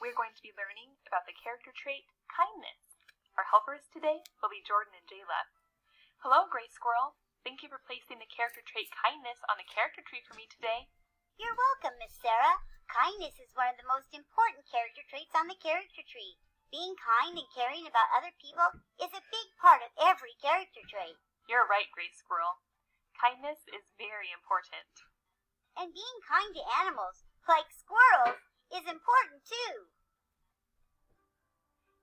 we're going to be learning about the character trait kindness. Our helpers today will be Jordan and Jayla. Hello, Gray Squirrel. Thank you for placing the character trait kindness on the character tree for me today. You're welcome, Miss Sarah. Kindness is one of the most important character traits on the character tree. Being kind and caring about other people is a big part of every character trait. You're right, Gray Squirrel. Kindness is very important. And being kind to animals, like squirrels, is important too.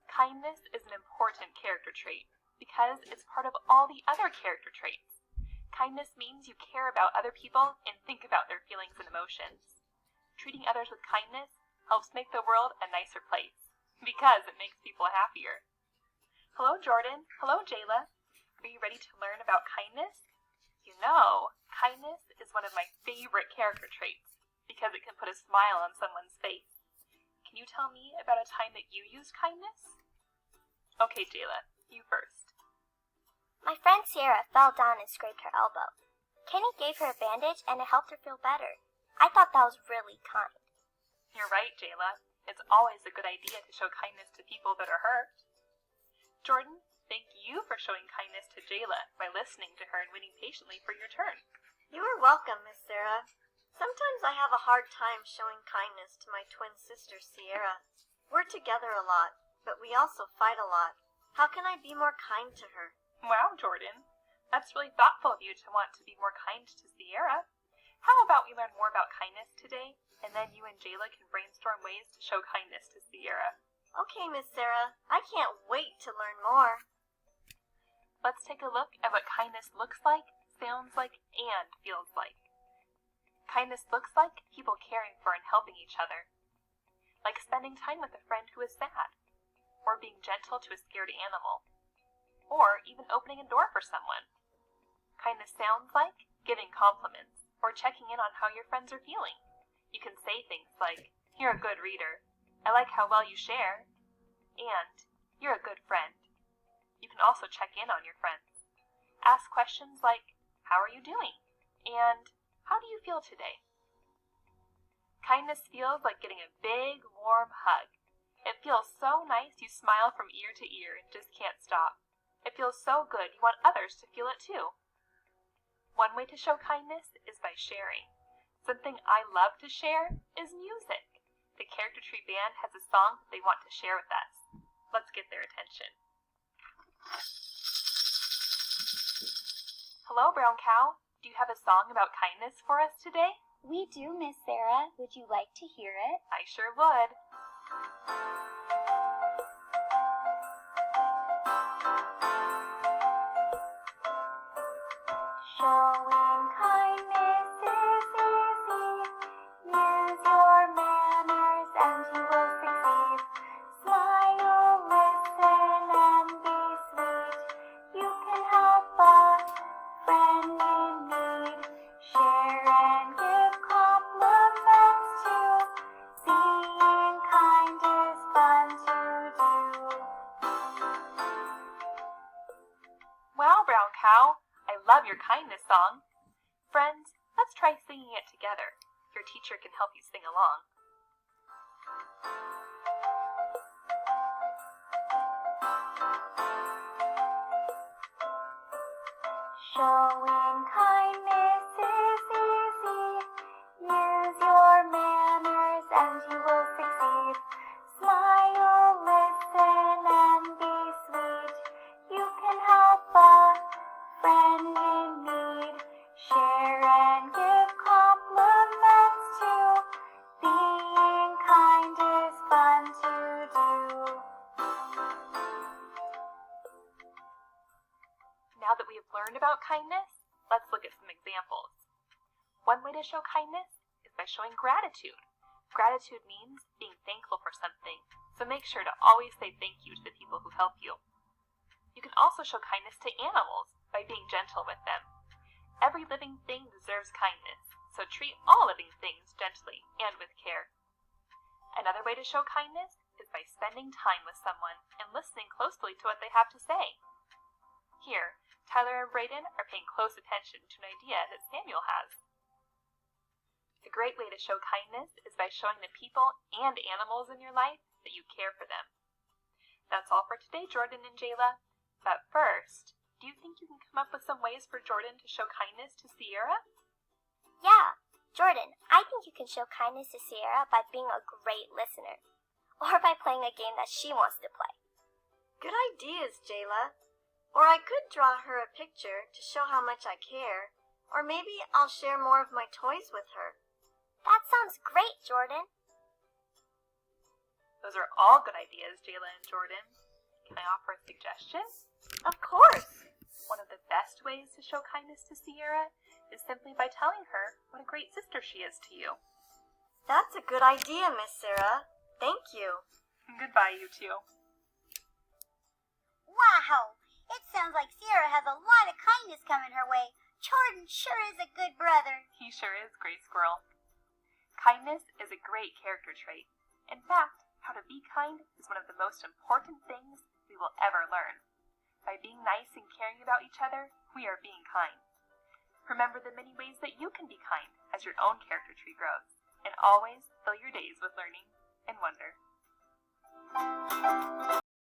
Kindness is an important character trait because it's part of all the other character traits. Kindness means you care about other people and think about their feelings and emotions. Treating others with kindness helps make the world a nicer place because it makes people happier. Hello, Jordan. Hello, Jayla. Are you ready to learn about kindness? You know, kindness is one of my favorite character traits because it can put a smile on someone's face. Can you tell me about a time that you used kindness? Okay, Jayla, you first. My friend Sierra fell down and scraped her elbow. Kenny gave her a bandage and it helped her feel better. I thought that was really kind. You're right, Jayla. It's always a good idea to show kindness to people that are hurt. Jordan, thank you for showing kindness to Jayla by listening to her and waiting patiently for your turn. You are welcome, Miss Sarah. Sometimes I have a hard time showing kindness to my twin sister, Sierra. We're together a lot, but we also fight a lot. How can I be more kind to her? Wow, Jordan. That's really thoughtful of you to want to be more kind to Sierra. How about we learn more about kindness today, and then you and Jayla can brainstorm ways to show kindness to Sierra. Okay, Miss Sarah. I can't wait to learn more. Let's take a look at what kindness looks like, sounds like, and feels like. Kindness looks like people caring for and helping each other, like spending time with a friend who is sad, or being gentle to a scared animal, or even opening a door for someone. Kindness sounds like giving compliments, or checking in on how your friends are feeling. You can say things like, "You're a good reader," "I like how well you share," and "You're a good friend." You can also check in on your friends. Ask questions like, "How are you doing?" and "How do you feel today?" Kindness feels like getting a big, warm hug. It feels so nice you smile from ear to ear and just can't stop. It feels so good you want others to feel it too. One way to show kindness is by sharing. Something I love to share is music. The Character Tree Band has a song that they want to share with us. Let's get their attention. Hello, Brown Cow. Do you have a song about kindness for us today? We do, Miss Sarah. Would you like to hear it? I sure would. Showing kindness is easy. Use your manners and you will succeed. Smile, listen, and be sweet. You can help a friend in need. Share and give compliments too. Being kind is fun to do. Wow, Brown Cow. I love your kindness song. Friends, let's try singing it together. Your teacher can help you sing along. Showing kindness is easy. Use your manners and you will succeed. Smile, listen, and be sweet. You can help a friend in need. Share and give compliments too. Being kind is fun to do. Now that we have learned about kindness, let's look at some examples. One way to show kindness is by showing gratitude. Gratitude means being thankful for something, so make sure to always say thank you to the people who help you. You can also show kindness to animals by being gentle with them. Every living thing deserves kindness, so treat all living things gently and with care. Another way to show kindness is by spending time with someone and listening closely to what they have to say. Here, Tyler and Brayden are paying close attention to an idea that Samuel has. A great way to show kindness is by showing the people and animals in your life that you care for them. That's all for today, Jordan and Jayla. But first, do you think you can come up with some ways for Jordan to show kindness to Sierra? Yeah, Jordan, I think you can show kindness to Sierra by being a great listener, or by playing a game that she wants to play. Good ideas, Jayla. Or I could draw her a picture to show how much I care. Or maybe I'll share more of my toys with her. That sounds great, Jordan. Those are all good ideas, Jayla and Jordan. Can I offer a suggestion? Of course. One of the best ways to show kindness to Sierra is simply by telling her what a great sister she is to you. That's a good idea, Miss Sarah. Thank you. Goodbye, you two. Wow! It sounds like Sierra has a lot of kindness coming her way. Jordan sure is a good brother. He sure is, Gray Squirrel. Kindness is a great character trait. In fact, how to be kind is one of the most important things we will ever learn. By being nice and caring about each other, we are being kind. Remember the many ways that you can be kind as your own character tree grows, and always fill your days with learning and wonder.